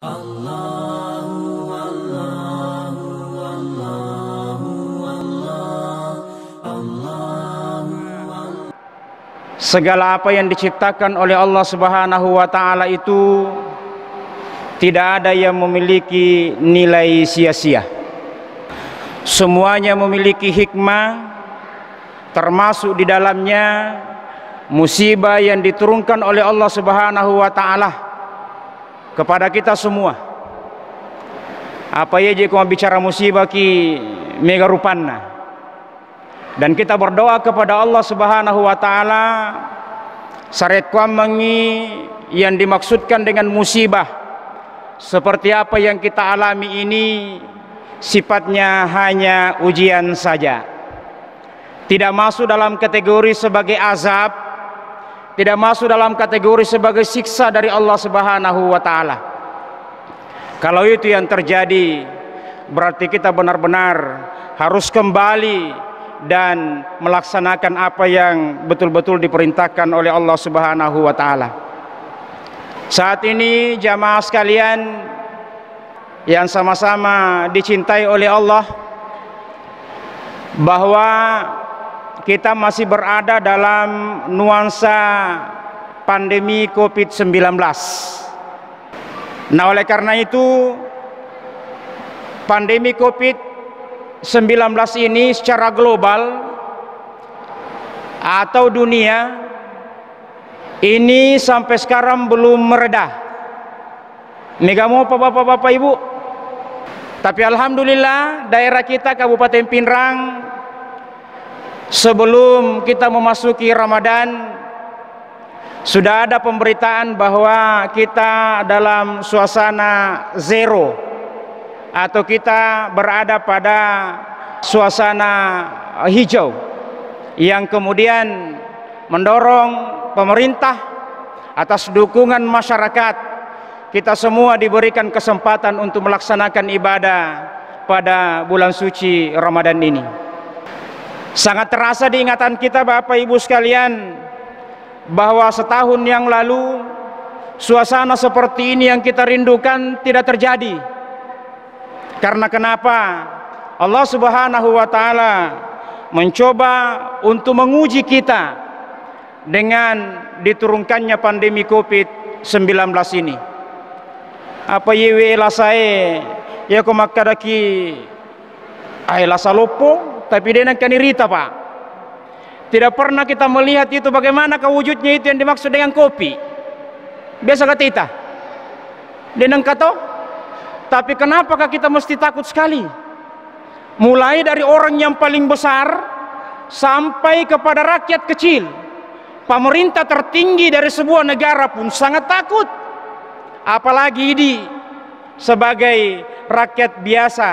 Segala apa yang diciptakan oleh Allah Subhanahu wa Ta'ala itu tidak ada yang memiliki nilai sia-sia. Semuanya memiliki hikmah, termasuk di dalamnya musibah yang diturunkan oleh Allah Subhanahu wa Ta'ala kepada kita semua. Apa ya jika bicara musibah ki mega rupanna. Dan kita berdoa kepada Allah Subhanahu wa Ta'ala saret kuamangi yang dimaksudkan dengan musibah seperti apa yang kita alami ini sifatnya hanya ujian saja, tidak masuk dalam kategori sebagai azab, tidak masuk dalam kategori sebagai siksa dari Allah Subhanahu wa Ta'ala. Kalau itu yang terjadi, berarti kita benar-benar harus kembali dan melaksanakan apa yang betul-betul diperintahkan oleh Allah Subhanahu wa Ta'ala. Saat ini jamaah sekalian yang sama-sama dicintai oleh Allah, bahwa kita masih berada dalam nuansa pandemi COVID-19. Nah, oleh karena itu pandemi COVID-19 ini secara global atau dunia ini sampai sekarang belum mereda. Mega mau bapak-bapak ibu. Tapi alhamdulillah daerah kita Kabupaten Pinrang sebelum kita memasuki Ramadan sudah ada pemberitaan bahwa kita dalam suasana zero atau kita berada pada suasana hijau yang kemudian mendorong pemerintah atas dukungan masyarakat kita semua diberikan kesempatan untuk melaksanakan ibadah pada bulan suci Ramadan ini. Sangat terasa di ingatan kita Bapak Ibu sekalian bahwa setahun yang lalu suasana seperti ini yang kita rindukan tidak terjadi. Karena kenapa? Allah Subhanahu wa Ta'ala mencoba untuk menguji kita dengan diturunkannya pandemi COVID-19 ini. Apa yewe lasae ya ko makadaki ay lasalopo tapi dia nak kanirita Pak. Tidak pernah kita melihat itu bagaimana wujudnya itu yang dimaksud dengan kopi. Biasa kata kita. Denang kato. Tapi kenapakah kita mesti takut sekali? Mulai dari orang yang paling besar sampai kepada rakyat kecil. Pemerintah tertinggi dari sebuah negara pun sangat takut. Apalagi ini sebagai rakyat biasa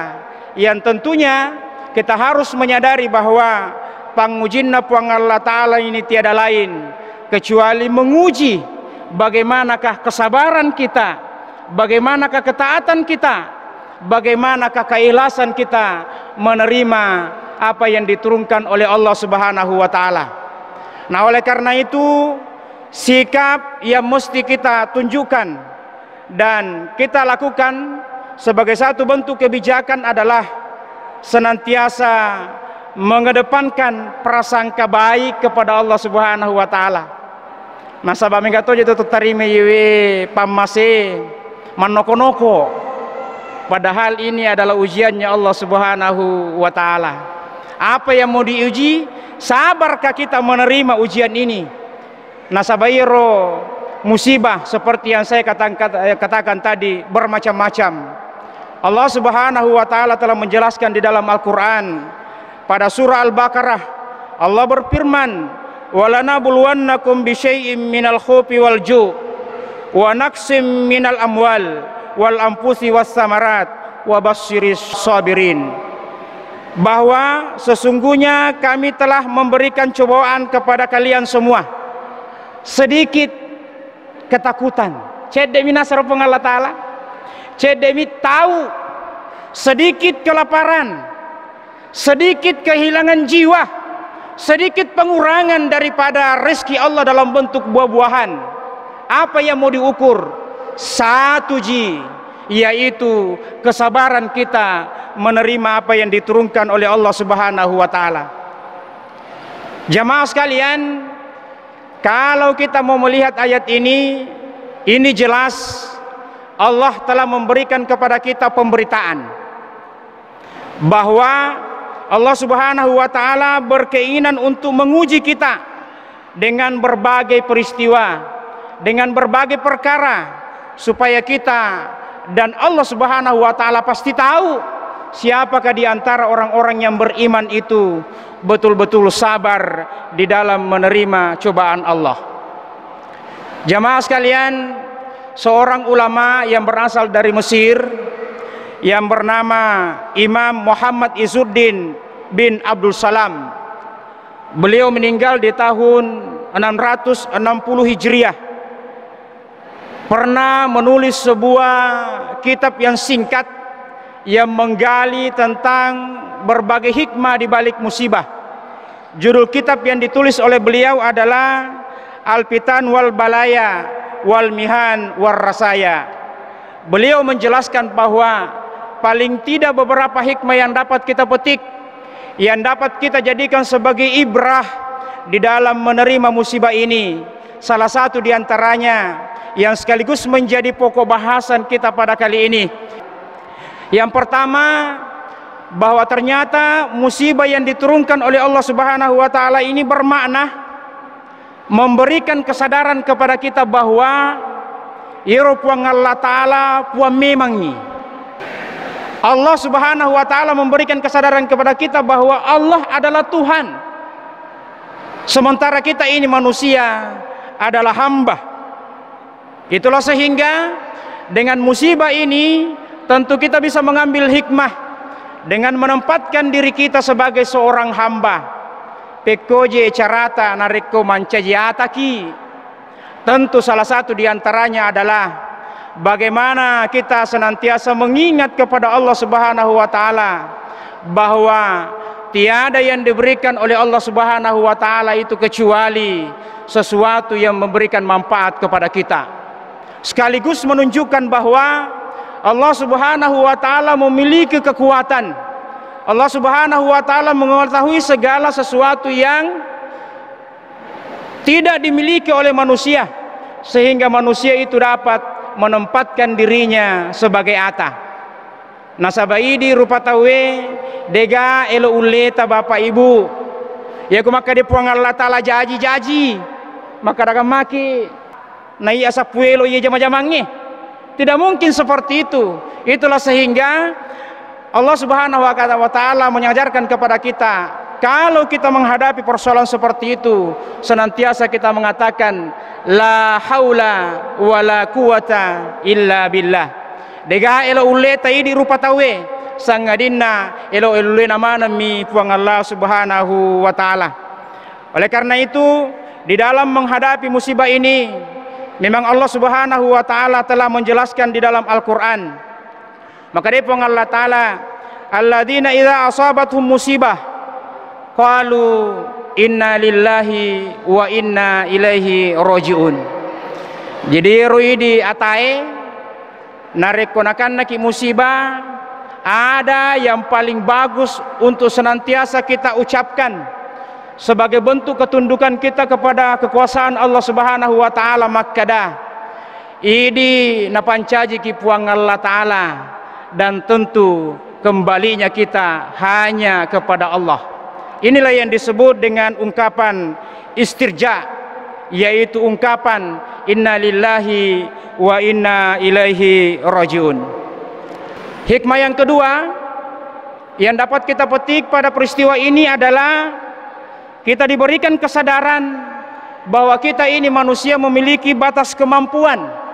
yang tentunya kita harus menyadari bahwa pangujinna puang Allah Ta'ala ini tiada lain kecuali menguji bagaimanakah kesabaran kita, bagaimanakah ketaatan kita, bagaimanakah keikhlasan kita menerima apa yang diturunkan oleh Allah Subhanahu wa Ta'ala. Nah, oleh karena itu sikap yang mesti kita tunjukkan dan kita lakukan sebagai satu bentuk kebijakan adalah senantiasa mengedepankan prasangka baik kepada Allah Subhanahu wa Ta'ala. Nah, sabab mengato jatuh tertarime yewe pamase manoko-noko, padahal ini adalah ujiannya Allah Subhanahu wa Ta'ala. Apa yang mau diuji? Sabarkah kita menerima ujian ini? Nasabairo musibah seperti yang saya katakan tadi bermacam-macam. Allah Subhanahu wa Ta'ala telah menjelaskan di dalam Al-Quran pada surah Al-Baqarah. Allah berfirman, walanabluwannakum bisyai'im minal khufi wal ju' wa naqsim minal amwal wal anfusi was samarat wa basyiris sabirin. Bahwa sesungguhnya kami telah memberikan cobaan kepada kalian semua, sedikit ketakutan cedemi nasar Allah Ta'ala, cedemi tahu, sedikit kelaparan, sedikit kehilangan jiwa, sedikit pengurangan daripada rezeki Allah dalam bentuk buah-buahan. Apa yang mau diukur? 1G yaitu kesabaran kita menerima apa yang diturunkan oleh Allah Subhanahu wa taala. Jamaah sekalian, kalau kita mau melihat ayat ini jelas Allah telah memberikan kepada kita pemberitaan bahwa Allah Subhanahu wa taala berkeinginan untuk menguji kita dengan berbagai peristiwa, dengan berbagai perkara, supaya kita dan Allah Subhanahu wa taala pasti tahu siapakah di antara orang-orang yang beriman itu betul-betul sabar di dalam menerima cobaan Allah. Jamaah sekalian, seorang ulama yang berasal dari Mesir yang bernama Imam Muhammad Izzuddin bin Abdul Salam, beliau meninggal di tahun 660 Hijriah, pernah menulis sebuah kitab yang singkat yang menggali tentang berbagai hikmah di balik musibah. Judul kitab yang ditulis oleh beliau adalah Al-Fitan wal Balaya wal Mihan war Rasaya. Beliau menjelaskan bahwa paling tidak beberapa hikmah yang dapat kita petik, yang dapat kita jadikan sebagai ibrah di dalam menerima musibah ini. Salah satu di antaranya yang sekaligus menjadi pokok bahasan kita pada kali ini, yang pertama, bahwa ternyata musibah yang diturunkan oleh Allah Subhanahu wa taala ini bermakna memberikan kesadaran kepada kita bahwa Puang Allah taala puang memangi. Allah Subhanahu wa taala memberikan kesadaran kepada kita bahwa Allah adalah Tuhan, sementara kita ini manusia adalah hamba. Itulah sehingga dengan musibah ini tentu kita bisa mengambil hikmah dengan menempatkan diri kita sebagai seorang hamba. Pekoje carata nareko mancajiataki. Tentu salah satu di antaranya adalah bagaimana kita senantiasa mengingat kepada Allah Subhanahu wa taala bahwa tiada yang diberikan oleh Allah Subhanahu wa taala itu kecuali sesuatu yang memberikan manfaat kepada kita. Sekaligus menunjukkan bahwa Allah Subhanahu wa taala memiliki kekuatan. Allah Subhanahu wa taala mengetahui segala sesuatu yang tidak dimiliki oleh manusia, sehingga manusia itu dapat menempatkan dirinya sebagai ata. Nasabaidi rupa tawe dega elo uleta bapak ibu. Ya kumaka de puang Allah taala jaji maka daga maki nai asapuelo ye jama-jamangi. Tidak mungkin seperti itu. Itulah sehingga Allah Subhanahu wa taala mengajarkan kepada kita, kalau kita menghadapi persoalan seperti itu, senantiasa kita mengatakan la haula wala quwata illa billah. Dega elo uleta idi rupa tawe sangadinna elo elulena mana mi puang Allah Subhanahu wa taala. Oleh karena itu, di dalam menghadapi musibah ini memang Allah Subhanahu wa taala telah menjelaskan di dalam Al-Qur'an. Maka dia puang Allah taala, alladzina idza asabathum musibah qalu inna lillahi wa inna ilaihi rajiun. Jadi ruidi atae narekonakan naki musibah, ada yang paling bagus untuk senantiasa kita ucapkan sebagai bentuk ketundukan kita kepada kekuasaan Allah Subhanahu wa taala. Makada idi napancaji ki puang Allah taala, dan tentu kembalinya kita hanya kepada Allah. Inilah yang disebut dengan ungkapan istirja, yaitu ungkapan inna lillahi wa inna ilaihi rajiun. Hikmah yang kedua yang dapat kita petik pada peristiwa ini adalah kita diberikan kesadaran bahwa kita ini manusia memiliki batas kemampuan.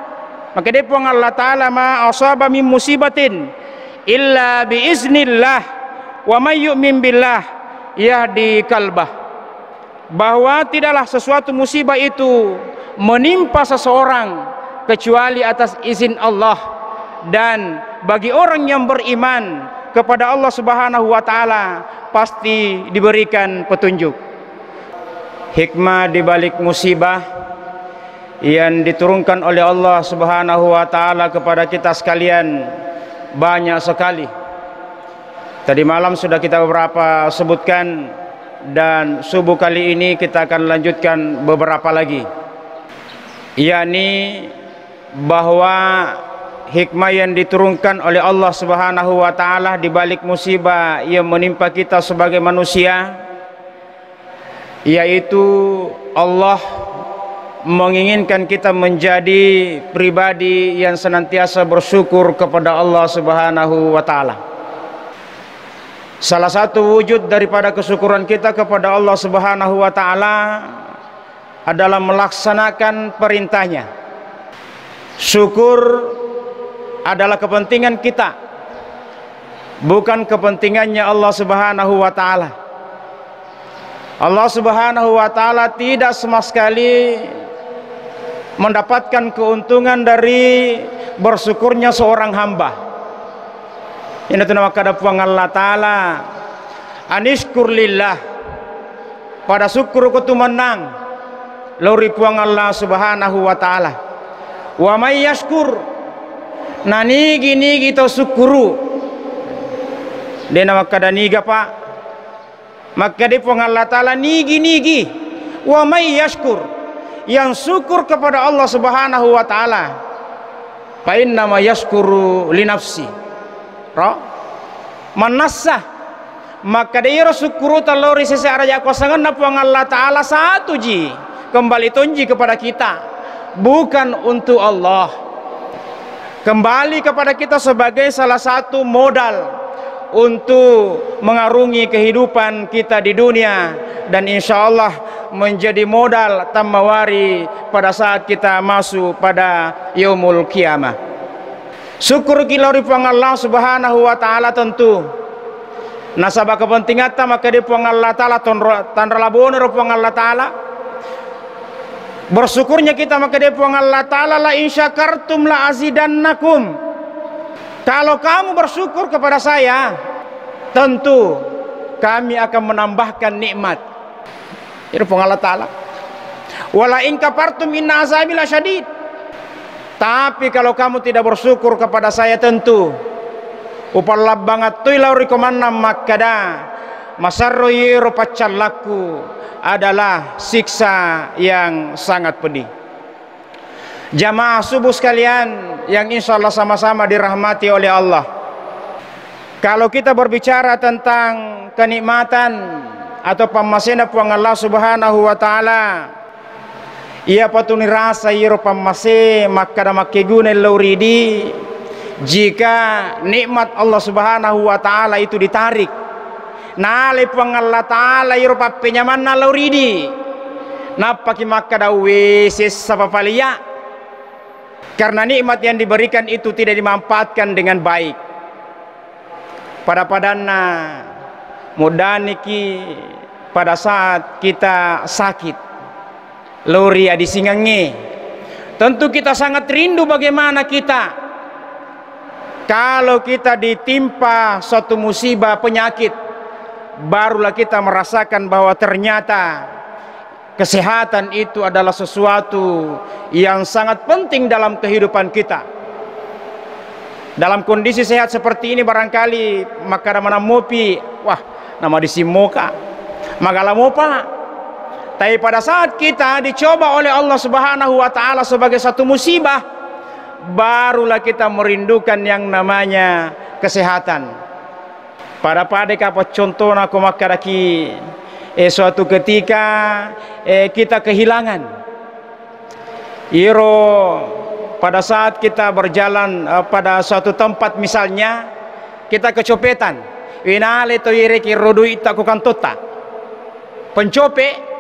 Maka dia puang Allah taala ma asaba min musibatin illa biiznillah wa may yu'min billah yahdi qalbah. Bahwa tidaklah sesuatu musibah itu menimpa seseorang kecuali atas izin Allah, dan bagi orang yang beriman kepada Allah Subhanahu wa taala pasti diberikan petunjuk. Hikmah di balik musibah yang diturunkan oleh Allah Subhanahu wa taala kepada kita sekalian banyak sekali. Tadi malam sudah kita beberapa sebutkan, dan subuh kali ini kita akan lanjutkan beberapa lagi, yakni bahwa hikmah yang diturunkan oleh Allah Subhanahu wa taala di balik musibah yang menimpa kita sebagai manusia, yaitu Allah menginginkan kita menjadi pribadi yang senantiasa bersyukur kepada Allah Subhanahu wa taala. Salah satu wujud daripada kesyukuran kita kepada Allah Subhanahu wa taala adalah melaksanakan perintahnya. Syukur adalah kepentingan kita, bukan kepentingannya Allah Subhanahu wa taala. Allah Subhanahu wa taala tidak sama sekali mendapatkan keuntungan dari bersyukurnya seorang hamba. Ini tu nama kada puang Allah taala anishkur lillah, pada syukur ku tu menang lori puang Allah Subhanahu wa taala. Wa may yashkur, nanigi nigi to syukuru dia nama kada niga pak, maka di puang Allah taala nigi nigi. Wa may yashkur, yang syukur kepada Allah Subhanahu wa taala, fa inna ma yashkuru li nafsi ra manassa, maka dia syukuru talori sese araja kosangan na puang Allah taala satu ji kembali tunji kepada kita, bukan untuk Allah, kembali kepada kita sebagai salah satu modal untuk mengarungi kehidupan kita di dunia, dan insya Allah menjadi modal tamawari pada saat kita masuk pada yaumul qiyamah. Syukur kilori puang Allah Subhanahu wa taala tentu nasabah kepentingan maka di puang Allah taala tandra labon puang Allah taala. Bersyukurnya kita maka di puang Allah taala, la in syakartum la azidannakum. Kalau kamu bersyukur kepada saya, tentu kami akan menambahkan nikmat. Itu puang Allah taala. Wala in kafartum inna azabi lasyadid. Tapi kalau kamu tidak bersyukur kepada saya, tentu upalla banget tuy lauri komanna makada masarro yero pacallaku, adalah siksa yang sangat pedih. Jamaah subuh sekalian yang insya Allah sama-sama dirahmati oleh Allah, kalau kita berbicara tentang kenikmatan atau pamasena puang Allah Subhanahu wa taala, ia patuni rasa iro pamase makada makegune lauridi jika nikmat Allah Subhanahu wa taala itu ditarik. Nale puang Allah taala iro papenya mana lauridi napaki makada weses sapapalia, karena nikmat yang diberikan itu tidak dimanfaatkan dengan baik. Pada padanna mudaniki pada saat kita sakit lori adi singange, tentu kita sangat rindu bagaimana kita kalau kita ditimpa suatu musibah penyakit, barulah kita merasakan bahwa ternyata kesehatan itu adalah sesuatu yang sangat penting dalam kehidupan kita. Dalam kondisi sehat seperti ini barangkali maka mana mopi, wah nama disimoka magala mopa. Tapi pada saat kita dicoba oleh Allah Subhanahu wa taala sebagai satu musibah, barulah kita merindukan yang namanya kesehatan. Pada apa contoh aku makaraki suatu ketika kita kehilangan iro pada saat kita berjalan pada suatu tempat, misalnya kita kecopetan, winale to ireki rodu itaku kantota pencope.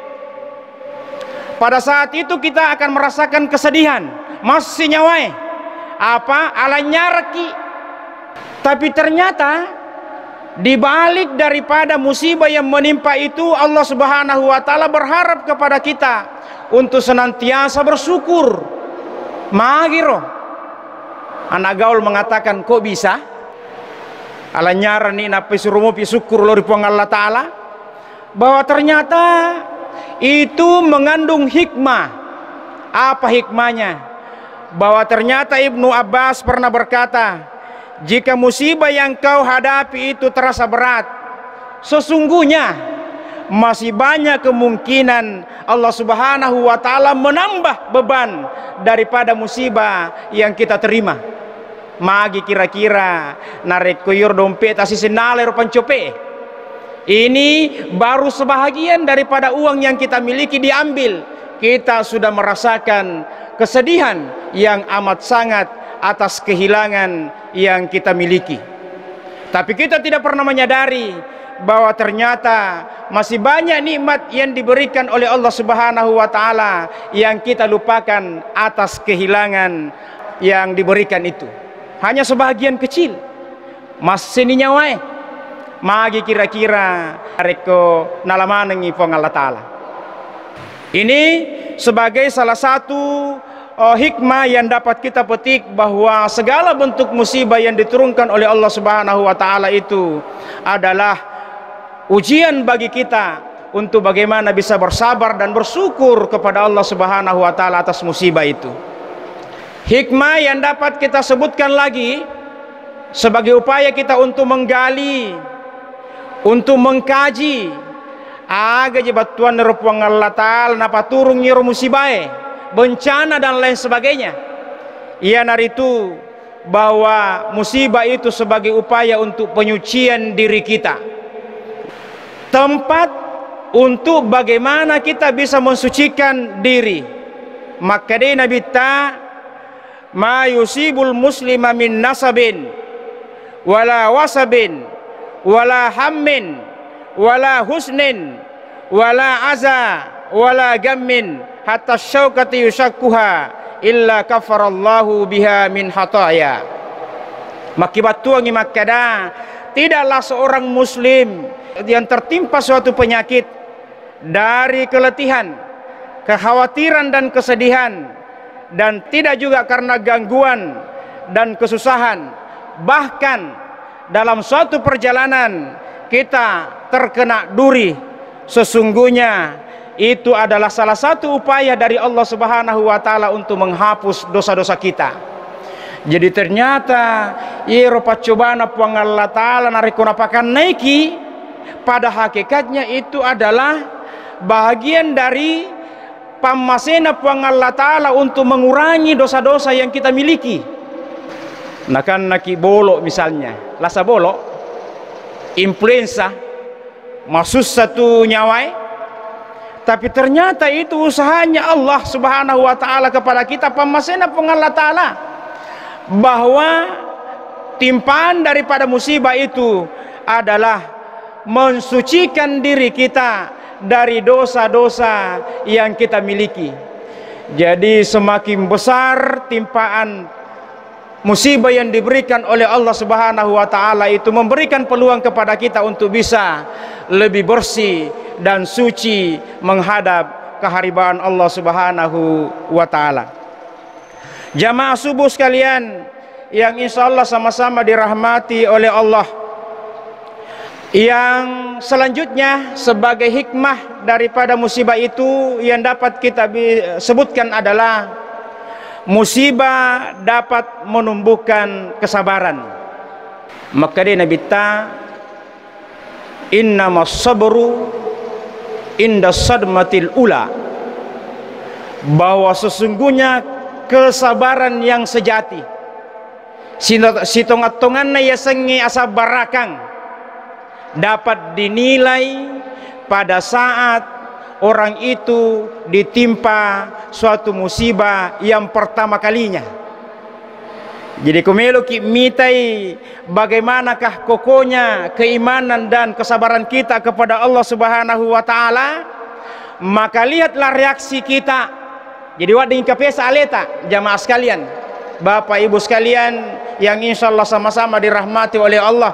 Pada saat itu kita akan merasakan kesedihan, masih nyawai apa ala nyarki. Tapi ternyata di balik daripada musibah yang menimpa itu, Allah Subhanahu wa taala berharap kepada kita untuk senantiasa bersyukur. Magiro anak gaul mengatakan, kok bisa ala nyara ni napi suruh pi syukur lori puang Allah taala, bahwa ternyata itu mengandung hikmah Apa hikmahnya? Bahwa ternyata Ibnu Abbas pernah berkata, jika musibah yang kau hadapi itu terasa berat, sesungguhnya masih banyak kemungkinan Allah Subhanahu wa ta'ala menambah beban daripada musibah yang kita terima. Magi kira-kira narik kuyur dompet asisi naler pancope, ini baru sebahagian daripada uang yang kita miliki diambil. Kita sudah merasakan kesedihan yang amat sangat atas kehilangan yang kita miliki. Tapi kita tidak pernah menyadari bahwa ternyata masih banyak nikmat yang diberikan oleh Allah Subhanahu wa ta'ala yang kita lupakan atas kehilangan yang diberikan itu. Hanya sebahagian kecil. Mas sini nyawai magi kira-kira reko nalamanengi pong Allah ta'ala. Ini sebagai salah satu hikmah yang dapat kita petik, bahwa segala bentuk musibah yang diturunkan oleh Allah Subhanahu wa ta'ala itu adalah ujian bagi kita untuk bagaimana bisa bersabar dan bersyukur kepada Allah Subhanahu wa ta'ala atas musibah itu. Hikmah yang dapat kita sebutkan lagi sebagai upaya kita untuk menggali, untuk mengkaji aga jebatuan rupuang Allah ta'ala napa turun nyiru musibah, bencana dan lain sebagainya. Ia naritu bahwa musibah itu sebagai upaya untuk penyucian diri kita, tempat untuk bagaimana kita bisa mensucikan diri. Maka dia Nabi ta ma yusibul muslima min nasabin wala wasabin wala hammin wala husnin wala aza wala gammin hatta syaukati yusakkuha illa kafarallahu biha min hataya. Makibatuangi makada, tidaklah seorang muslim yang tertimpa suatu penyakit dari keletihan, kekhawatiran dan kesedihan, dan tidak juga karena gangguan dan kesusahan, bahkan dalam suatu perjalanan kita terkena duri, sesungguhnya itu adalah salah satu upaya dari Allah Subhanahu wa ta'ala untuk menghapus dosa-dosa kita. Jadi ternyata Eropa cobaan puang Allah ta'ala narikonapakan naiki, pada hakikatnya itu adalah bahagian dari pamasena puang Allah ta'ala untuk mengurangi dosa-dosa yang kita miliki. Nah kan naki bolok misalnya, lasa bolok, influenza, masuk satu nyawai, tapi ternyata itu usahanya Allah Subhanahu wa ta'ala kepada kita, pamasena puang Allah ta'ala, bahwa timpaan daripada musibah itu adalah mensucikan diri kita dari dosa-dosa yang kita miliki. Jadi semakin besar timpaan musibah yang diberikan oleh Allah Subhanahu wa ta'ala itu memberikan peluang kepada kita untuk bisa lebih bersih dan suci menghadap keharibaan Allah Subhanahu wa ta'ala. Jamaah subuh sekalian yang insyaallah sama-sama dirahmati oleh Allah, yang selanjutnya sebagai hikmah daripada musibah itu yang dapat kita sebutkan adalah musibah dapat menumbuhkan kesabaran. Maka dia Nabi ta innamas sabru inda sadmatil ula, bahwa sesungguhnya kesabaran yang sejati sitongat-tonganna ya sengi asa barakang dapat dinilai pada saat orang itu ditimpa suatu musibah yang pertama kalinya. Jadi kumelo ki mitai bagaimanakah kokohnya keimanan dan kesabaran kita kepada Allah Subhanahu wa ta'ala, maka lihatlah reaksi kita. Jadi wading kapesa aleta jamaah sekalian, Bapak Ibu sekalian yang insyaallah sama-sama dirahmati oleh Allah,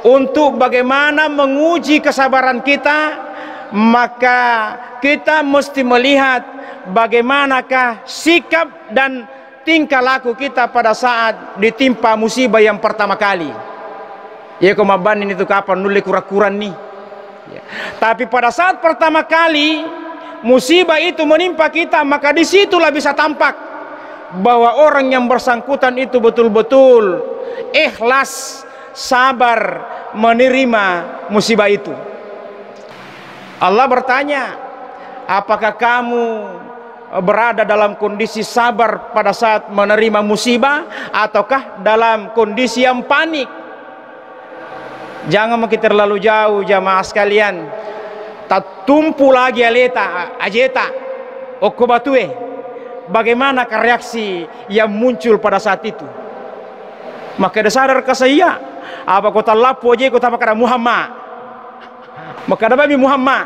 untuk bagaimana menguji kesabaran kita, maka kita mesti melihat bagaimanakah sikap dan tingkah laku kita pada saat ditimpa musibah yang pertama kali. Ya kemabanin itu kapan nulis kura-kuran nih ya. Tapi pada saat pertama kali musibah itu menimpa kita, maka disitulah bisa tampak bahwa orang yang bersangkutan itu betul-betul ikhlas, sabar menerima musibah itu. Allah bertanya, apakah kamu berada dalam kondisi sabar pada saat menerima musibah, ataukah dalam kondisi yang panik? Jangan makin terlalu jauh jamaah sekalian. Tak tumpu lagi aleta ajeta okobatue. Bagaimana reaksi yang muncul pada saat itu? Maka dia sadar ke saya, apa kota lapu aja kota makada Muhammad. Maka ada babi Muhammad.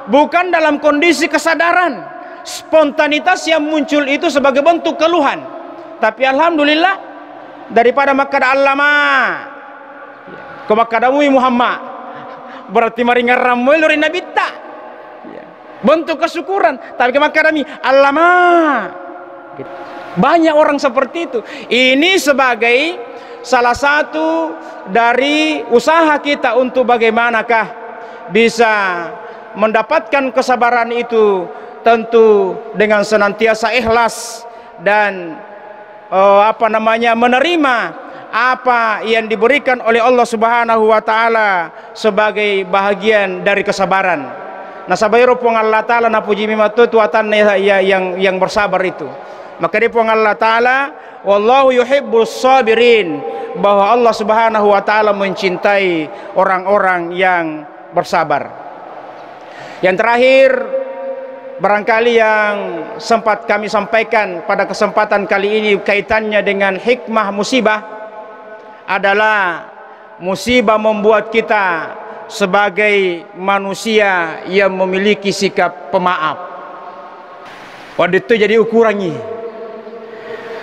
Bukan dalam kondisi kesadaran. Spontanitas yang muncul itu sebagai bentuk keluhan. Tapi alhamdulillah daripada makada allama ke makada Muhammad, berarti maringar ramai lori nabi tak bentuk kesyukuran. Tapi ke makada allama, banyak orang seperti itu. Ini sebagai salah satu dari usaha kita untuk bagaimanakah bisa mendapatkan kesabaran itu, tentu dengan senantiasa ikhlas dan menerima apa yang diberikan oleh Allah Subhanahu wa taala sebagai bahagian dari kesabaran. Nasabayro pong Allah taala na puji mimatu tuatan yang bersabar itu. Maka dia pong Allah taala, wallahu yuhibbus sabirin, bahwa Allah Subhanahu wa taala mencintai orang-orang yang bersabar. Yang terakhir, barangkali yang sempat kami sampaikan pada kesempatan kali ini kaitannya dengan hikmah musibah adalah musibah membuat kita sebagai manusia yang memiliki sikap pemaaf. Waktu itu jadi ukurannya.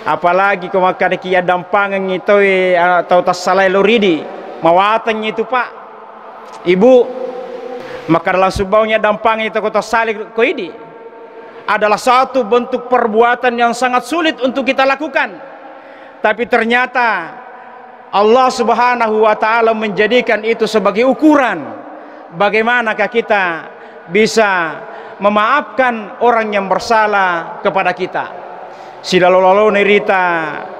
Apalagi kalau kada kia dampangan itu atau tasalai loridi mawatannya itu pak ibu, maka dalam subaunya dampangan itu kota salik koidi adalah satu bentuk perbuatan yang sangat sulit untuk kita lakukan. Tapi ternyata Allah Subhanahu wa taala menjadikan itu sebagai ukuran bagaimanakah kita bisa memaafkan orang yang bersalah kepada kita. Sila lolo nerita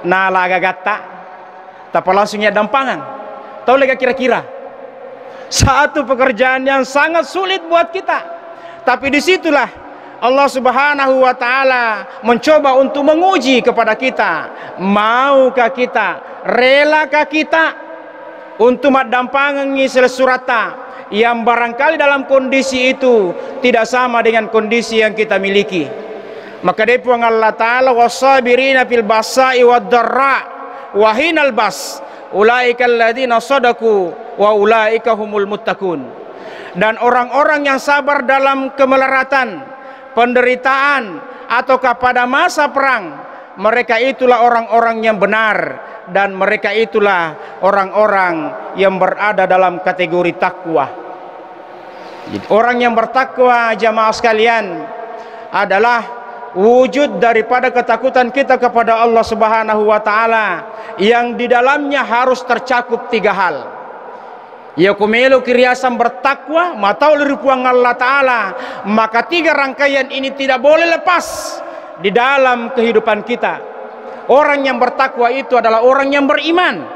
nala gagatta tapi langsungnya dampangan. Tahu lega kira-kira satu pekerjaan yang sangat sulit buat kita. Tapi disitulah Allah Subhanahu wa taala mencoba untuk menguji kepada kita, maukah kita, relakah kita untuk madampangi surata yang barangkali dalam kondisi itu tidak sama dengan kondisi yang kita miliki. Maka depo Allah taala wasabirina fil basa'i wad dharra wa hinal bas ulaika alladziina shadaku wa ulaika humul muttaqun. Dan orang-orang yang sabar dalam kemelaratan, penderitaan ataukah pada masa perang, mereka itulah orang-orang yang benar dan mereka itulah orang-orang yang berada dalam kategori takwa. Orang yang bertakwa jamaah sekalian adalah wujud daripada ketakutan kita kepada Allah Subhanahu wa taala yang di dalamnya harus tercakup tiga hal. Ya kumelo kiriasan bertakwa matau lirupuang Allah taala, maka tiga rangkaian ini tidak boleh lepas di dalam kehidupan kita. Orang yang bertakwa itu adalah orang yang beriman.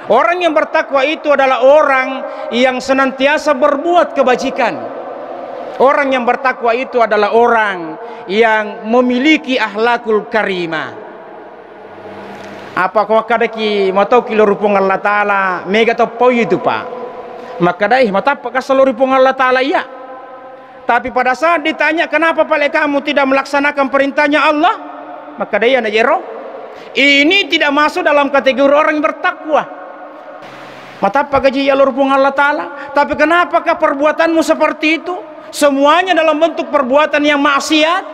Orang yang bertakwa itu adalah orang yang senantiasa berbuat kebajikan. Orang yang bertakwa itu adalah orang yang memiliki akhlakul karimah. Apa kau kadaki matau kilo rupung Allah taala mega topo itu pak. Maka dai mata apakah seluruh rupung Allah taala iya. Tapi pada saat ditanya kenapa pale kamu tidak melaksanakan perintahnya Allah, maka dai ana jero. Ini tidak masuk dalam kategori orang yang bertakwa. Mata apakah ya rupung Allah taala? Tapi kenapakah perbuatanmu seperti itu? Semuanya dalam bentuk perbuatan yang maksiat.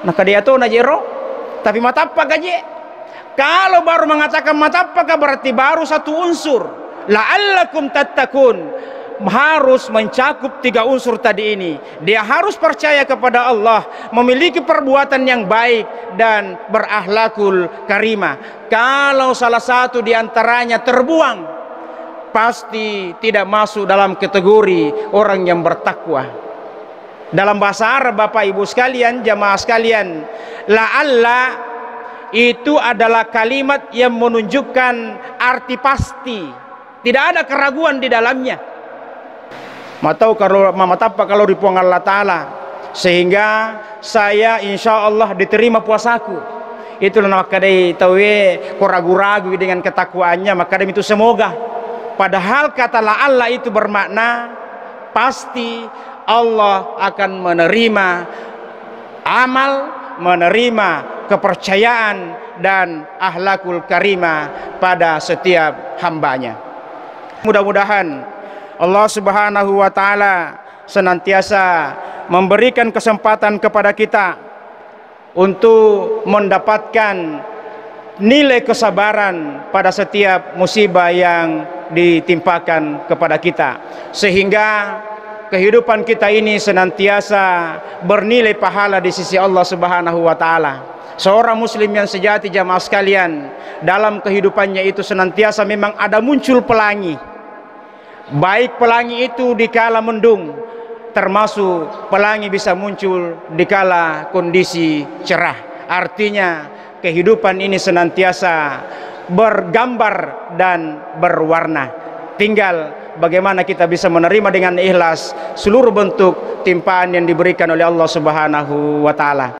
Maka dia tuh najero. Tapi mata apa gaje? Kalau baru mengatakan mata apakah berarti baru satu unsur. La'allakum tattaqun. Harus mencakup tiga unsur tadi ini. Dia harus percaya kepada Allah, memiliki perbuatan yang baik dan berakhlakul karimah. Kalau salah satu di antaranya terbuang, pasti tidak masuk dalam kategori orang yang bertakwa. Dalam bahasa Arab, Bapak Ibu sekalian, jamaah sekalian, la'alla itu adalah kalimat yang menunjukkan arti pasti, tidak ada keraguan di dalamnya. Matau kalau dipuang Allah Ta'ala, sehingga saya insya Allah diterima puasaku. Itulah maka dari tahu kau ragu-ragu dengan ketakwaannya, maka dari itu semoga. Padahal kata la'alla itu bermakna pasti Allah akan menerima amal, menerima kepercayaan dan akhlakul karimah pada setiap hambanya. Mudah-mudahan Allah Subhanahu wa Ta'ala senantiasa memberikan kesempatan kepada kita untuk mendapatkan nilai kesabaran pada setiap musibah yang ditimpakan kepada kita, sehingga kehidupan kita ini senantiasa bernilai pahala di sisi Allah Subhanahu wa Ta'ala. Seorang muslim yang sejati, jamaah sekalian, dalam kehidupannya itu senantiasa memang ada muncul pelangi, baik pelangi itu dikala mendung, termasuk pelangi bisa muncul dikala kondisi cerah. Artinya kehidupan ini senantiasa bergambar dan berwarna. Tinggal bagaimana kita bisa menerima dengan ikhlas seluruh bentuk timpaan yang diberikan oleh Allah Subhanahu wa Ta'ala.